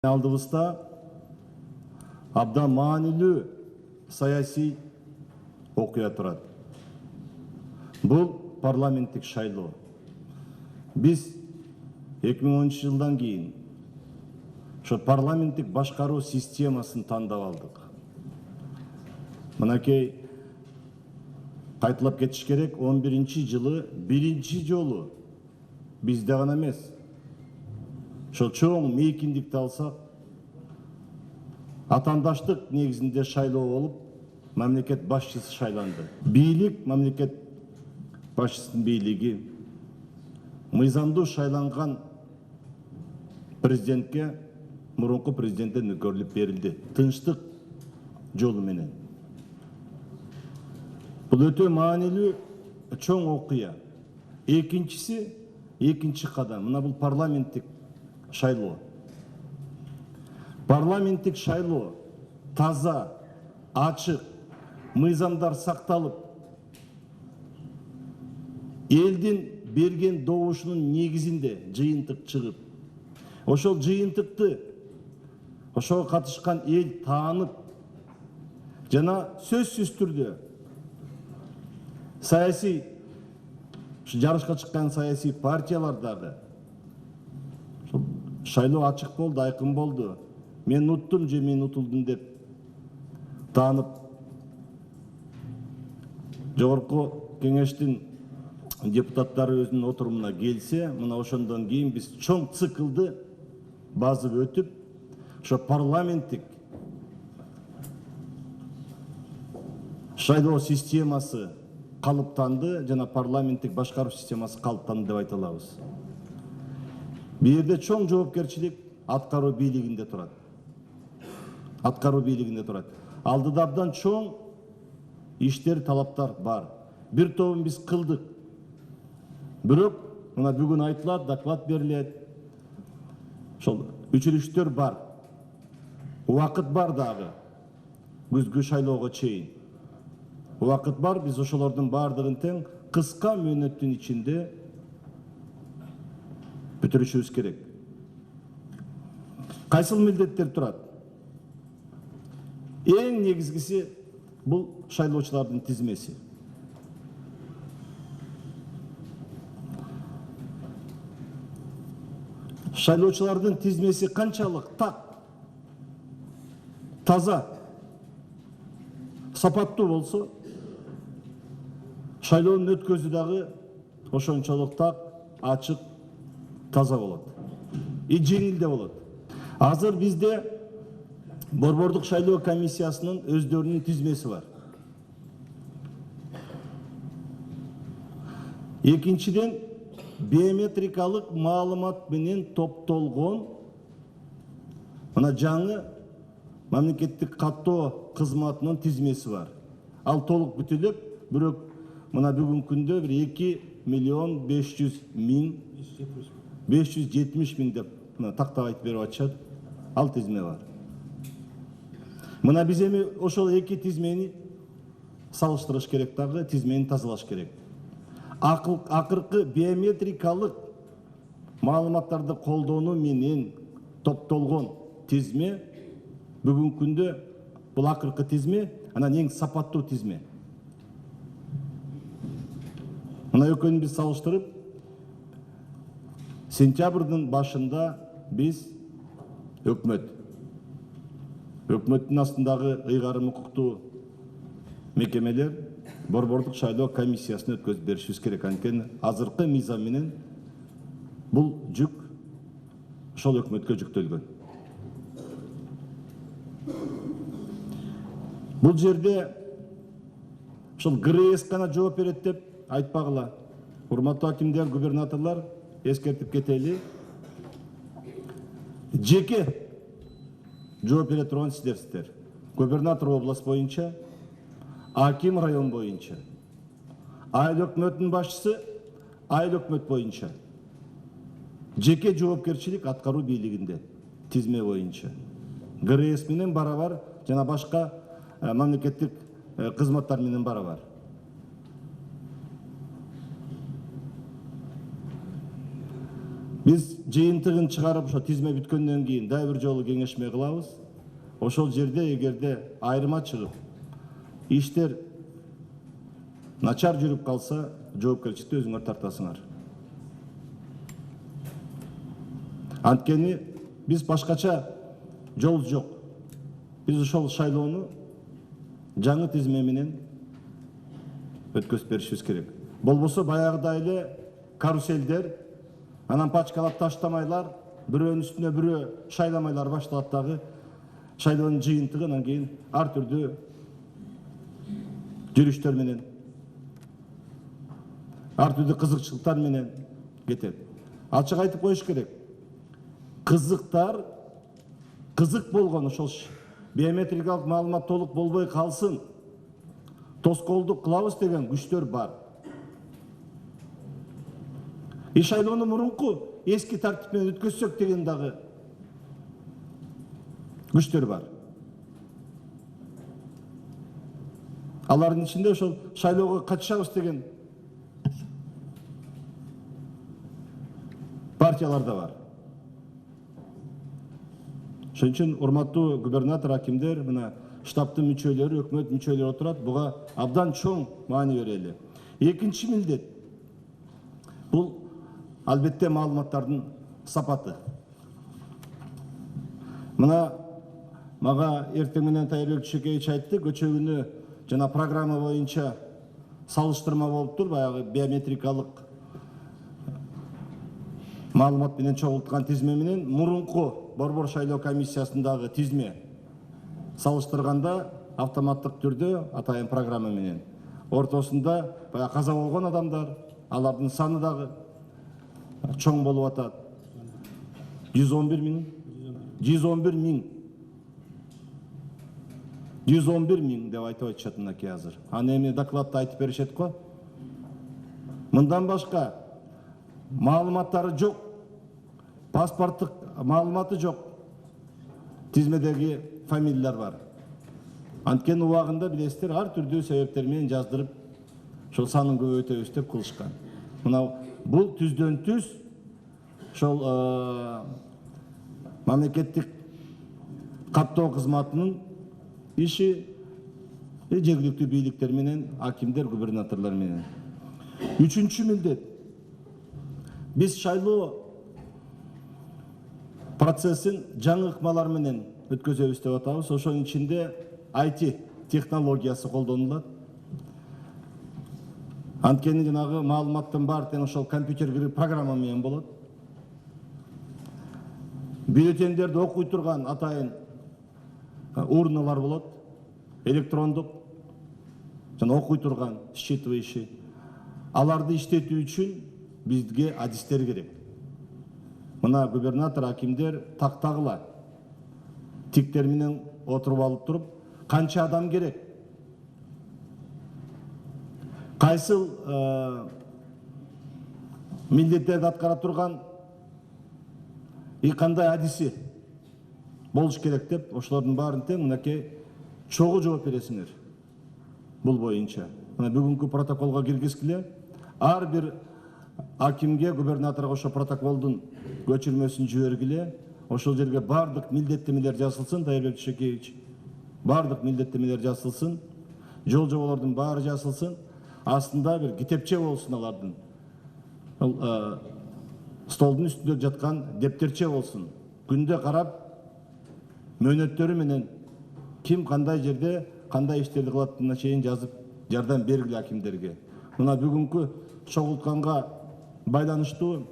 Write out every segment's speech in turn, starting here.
Алдыбызда абдан маанилүү саясий окуя турат. Бул парламенттик шайлоо. Биз 2010 жылдан кийин ошо парламенттик башкаруу системасын тандап алдык. Мынакей кайталап кетиш керек, 11-жылы биринчи жолу бизде гана эмес. Ошол чоң мейкиндикти алсак, атаандаштык негизинде шайлоо болуп, мамлекет башчысы шайланды. Бийлик, мамлекет башчысынын бийлиги мыйзамдуу шайланган президентке мурунку президенттен өкөрүлүп берилди. Тынчтык жолу менен. Бул өтө маанилүү чоң окуя. Экинчи кадам. Мына бул парламенттик шайлоо. Парламенттик шайлоо таза, ачык, мыйзамдар сакталып, элдин берген добушунун негизинде жыйынтык чыгып, ошол жыйынтыкты ошого катышкан эл таанып, жана сөзсүз түрдө саясий жарышка чыккан саясий партиялар дагы шайлоо ачык болду, айкын болду. Мен уттум же мен утулдум деп таанып, жогорку кеңештин депутаттары өзүнүн отурумуна келсе, мына ошондон кийин биз чоң циклды базып өтүп, ошо парламенттик шайлоо системасы калыптанды, жана парламенттик башкаруу системасы калыптанды деп айта алабыз. Бул жерде чоң жоопкерчилик аткаруу бийлигинде турат. Алдыда абдан чоң иштер, талаптар бар. Бир тобун биз кылдык. Бирок мына бүгүн айтылат, доклад берилет. Ошол үчүлүштөр бар. Убакыт бар дагы. Күзгү шайлоого чейин. Убакыт бар, биз ошолордун бардыгын тең кыска мөөнөттүн ичинде бүтүрүшүбүз керек. Кайсыл милдеттер турат? Эң негизгиси бул шайлоочулардын тизмеси. Шайлоочулардын тизмеси канчалык так, таза, сапаттуу болсо, шайлоонун өткөзүү дагы ошончолук так, ачык, таза болот. И жеңил да болот. Азыр бизде Борбордук шайлоо комиссиясынын өздөрүнүн тизмеси бар. Экинчиден, биометрикалык маалымат менен топтолгон мына жаңы мамлекеттик каттоо кызматынын тизмеси бар. Ал толук бүтүлүп, бирок мына бүгүнкү күндө 2.570.000 деп тактап айтып берип атышат. Ал тизме бар. Мына биз эми ошол эки тизмени салыштырыш керек дагы, тизмени тазалаш керек. Акыркы биометрикалык маалыматтарды колдонуу менен топтолгон тизме бүгүнкү күндө бул акыркы тизме, анан эң сапаттуу тизме. Мына экөөнү биз салыштырып, сентябрдын башында биз өкмөттүн астындагы ыйгарым укуктуу мекемелер Борбордук шайлоо комиссиясына өткөзүп беришибиз керек. Анткени азыркы мыйзам менен бул жүк ошол өкмөткө жүктөлгөн. Бул жерде ошол ГРС гана жооп берет деп айтпагыла. Урматтуу акимдер, губернаторлор, эскертип кетели. Жеке жооп бере турган сиздерсиздер. Губернатор область боюнча, аким район боюнча, айыл өкмөтүнүн башчысы айыл өкмөт боюнча. Жеке жоопкерчилик аткаруу бийлигинде тизме боюнча. ГРС менен барабар жана башка мамлекеттик кызматтар менен барабар. Биз жыйынтыгын чыгарып ошо тизме бүткөндөн кийин дагы бир жолу кеңешме кылабыз. Ошол жерде эгерде айырма чыгып, иштер начар жүрүп калса, жоопкерчиликти өзүңөр тартасыңар. Анткени биз башкача жол жок. Биз ошол шайлоону жаңы тизме менен өткөзүп беришибиз керек. Болбосо баягыдай эле каруселдер, анан пачкалап таштамайлар, бирөөнүн үстүнө бирөө шайламайлар башталат дагы. Шайлоонун жыйынтыгы анан кийин ар түрдүү жүрүштөр менен, ар түрдүү кызыкчылыктар менен кетет. Ачык айтып коюш керек. Кызыктар, кызык болгон ошол биометрикалык маалымат толук болбой калсын, тоскоолдук кылабыз деген күчтөр бар. Шайлоону мурунку эски тартип менен өткөзсөк деген дагы күчтөр бар. Алардын ичинде ошол шайлоого катышабыз деген партиялар да бар. Ошон үчүн урматтуу губернатор, акимдер, мына штабтын мүчөлөрү, өкмөт мүчөлөрү отурат, буга абдан чоң маани берели. Экинчи милдет бул албетте маалыматтардын сапаты. Мына мага эртең менен Тайырбек Түшөкеевич айтты, көчө күнү жана программа боюнча салыштырма болуптур, баягы биометрикалык маалымат менен чогулткан тизме менен мурунку Борбор шайлоо комиссиясындагы тизме салыштырганда автоматтык түрдө атайын программа менен. Ортосунда баягы каза болгон адамдар, алардын саны дагы чоң болуп атат. 111 миң. 111 миң деп айтып атышат мынакей азыр. Аны эми докладта айтып беришет го. Мындан башка маалыматтары жок, паспорттук маалыматы жок, тизмедеги фамилиялар бар. Анткени убагында билесиздер, ар түрдүү себептер менен жаздырып, ошол санын көбөйтөбүз деп кылышкан. Мына бул түздөн түз ошол мамлекеттик каттоо кызматынын иши, жергиликтүү бийликтер менен, акимдер, губернаторлор менен. Үчүнчү милдет. Биз шайлоо процессин жаңы ыкмалар менен өткөзөбүз деп атабыз. Ошонун ичинде IT технологиясы колдонулат. Анткени жанагы маалыматтын баары тең ошол компьютерге программа менен болот. Бюллетендерди окуй турган атайын урналар болот, электрондук жана окуй турган считывающий. Аларды иштетүү үчүн бизге адистер керек. Мына губернатор, акимдер тактагыла тиктер менен отуруп алып туруп, канча адам керек? Кайсыл милдеттерди аткара турган кандай адиси болуш керек деп, ошолордун баарын тең мынакей чогуу жооп бересиңер. Бул боюнча. Мына бүгүнкү протоколго киргизгиле, ар бир акимге, губернаторго ошо протоколдун көчүрмөсүн жибергиле, ошол жерге бардык милдеттемелер жазылсын, Тайырбек Түшөкеевич. Бардык милдеттемелер жазылсын, жол жоболордун баары жазылсын, астында бир китепче болсун алардын. Столдун үстүндө жаткан дептерче болсун. Күндө карап, мөөнөттөрү менен ким кандай жерде кандай иштерди кылатына чейин жазып жардам бергиле акимдерге. Мына бүгүнкү чогултканга байланыштуу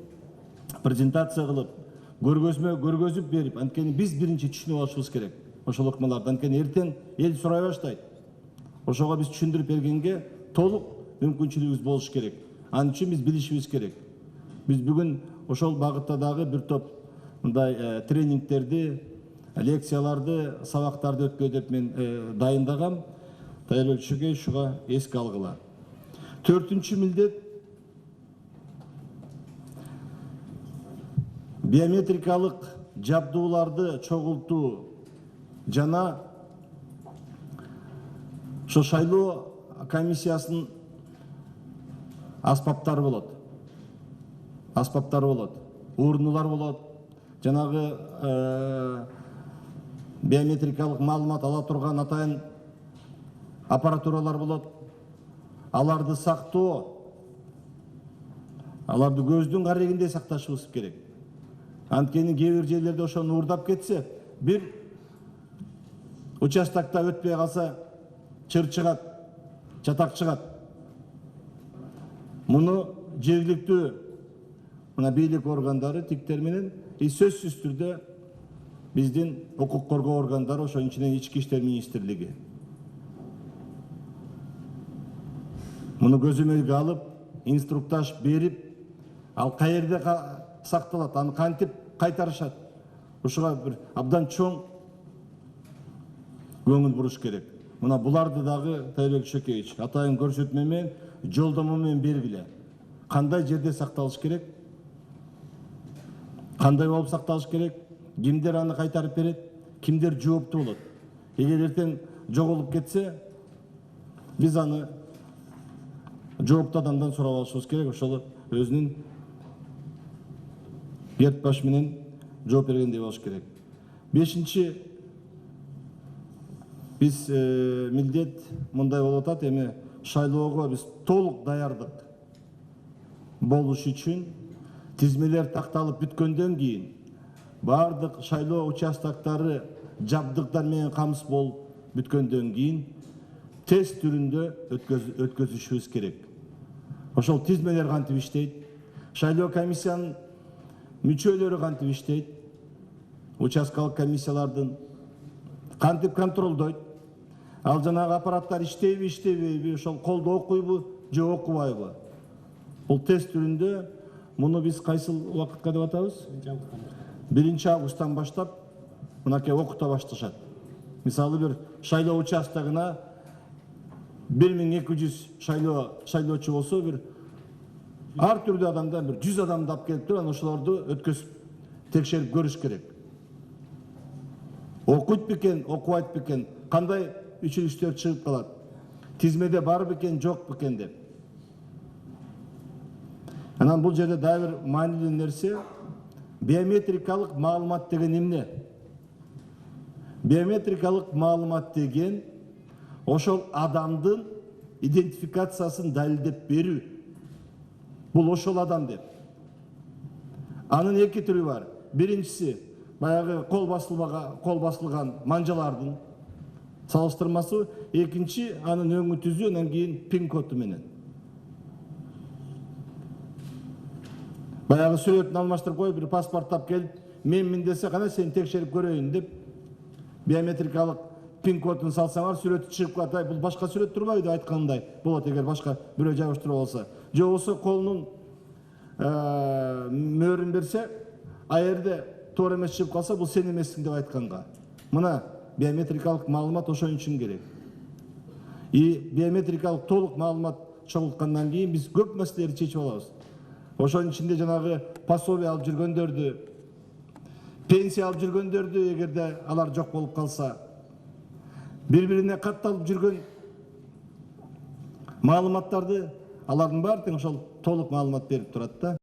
презентация кылып, көргөзүп берип, анткени биз биринчи түшүнүп алышыбыз керек. Ошол ыкмаларды, анткени эртең эл сурай баштайт. Ошого биз түшүндүрүп бергенге толук мүмкүнчүлүгүбүз болуш керек. Анын үчүн биз билишибиз керек. Биз бүгүн ошол багытта дагы бир топ мындай тренингтерди, лекцияларды, сабактарды өткөй деп мен дайындагам. Тайырбек Түшөкеевич ушуга эске алгыла. 4-нчү милдет биометрикалык жабдууларды чогултуу жана ошо шайлоо комиссиясынын аспаптары болот. урнулар болот, жанагы биометрикалык маалымат ала турган атайын аппаратуралар болот. Аларды сактоо, аларды көздүн карегинде сакташыбыз керек. Анткени кээ бир жерлерде ошону уурдап кетсе, бир участокто өтпөй калса чыр чыгат, чатак чыгат. Муну жергиликтүү мына бийлик органдары тиктер менен сөзсүз түрдө биздин укук коргоо органдары, ошонун ичинен Ички иштер министрлиги муну көзөмөлгө алып, инструктаж берип, ал каерде сакталат, аны кантип кайтарышат, ушуга бир абдан чоң көңүл буруш керек. Мына буларды дагы Тайбек Шөкеевич атайын көрсөтмө менен, жолдомо менен бергиле. Кандай жерде сакталыш керек? Кандай болуп сакталыш керек? Кимдер аны кайтарып берет? Кимдер жооптуу болот? Эгер эртең жоголуп кетсе, биз аны жооптуу адамдан сурап алышыбыз керек. Ошол өзүнүн герт баш менен жооп бергендей болуш керек. Бешинчи, биз милдет мындай болуп атат, эми шайлоого биз толук даярдык болуш үчүн тизмелер такталып бүткөндөн кийин бардык шайлоо участоктары жабдыктар менен камсыз болуп бүткөндөн кийин тест түрүндө өткөзүшүбүз керек. Ошол тизмелер кантип иштейт, шайлоо комиссиянын мүчөлөрү кантип иштейт, участкалык комиссиялардын кантип контролдойт, ал жанагы аппараттар иштейби, иштебейби, ошол колдо окуйбу же окубайбы. Бул тест түрүндө муну биз кайсыл убакытка деп атабыз? 1 августтан баштап мынакей окута башташат. Мисалы бир шайлоо участогуна 1200 шайлоочу болсо, бир ар түрдүү адамдан бир 100 адамды алып келип туруп, ошолорду өткөзүп текшерип көрүш керек. Окуйт бекен, окубайт бекен, кандай үчүлүштөр чыгып калат, тизмеде бар бекен, жок бекен деп. Анан бул жерде дагы бир маанилүү нерсе, биометрикалык маалымат деген эмне? Биометрикалык маалымат деген ошол адамдын идентификациясын далилдеп берүү. Бул ошол адам деп. Анын эки түрү бар. Биринчиси баягы кол басылган манжалардын салыштырмасы, экинчи анын өңү түзүү, анан кийин пин коду менен. Баягы сүрөтүн алмаштырып коюп, бир паспорт тап келип, менмин десе, кана сени текшерип көрөйүн деп, биометрикалык пин кодун салсаңар, сүрөтү чыгып калат, бул башка сүрөт турбайбы деп айткандай болот, эгер башка бирөө жабыштырып алса. Же болсо колунун мөөрүн берсе, аерде туура эмес чыгып калса, бул сен эмессиң деп айтканга. Мына биометрикалык маалымат ошон үчүн керек. Биометрикалык толук маалымат чогулткандан кийин биз көп маселелерди чечип алабыз. Ошонун ичинде жанагы пособие алып жүргөндөрдү, пенсия алып жүргөндөрдү, эгерде алар жок болуп калса, бири-бирине катталып жүргөн маалыматтарды, алардын баары тең ошол толук маалымат берип турат да.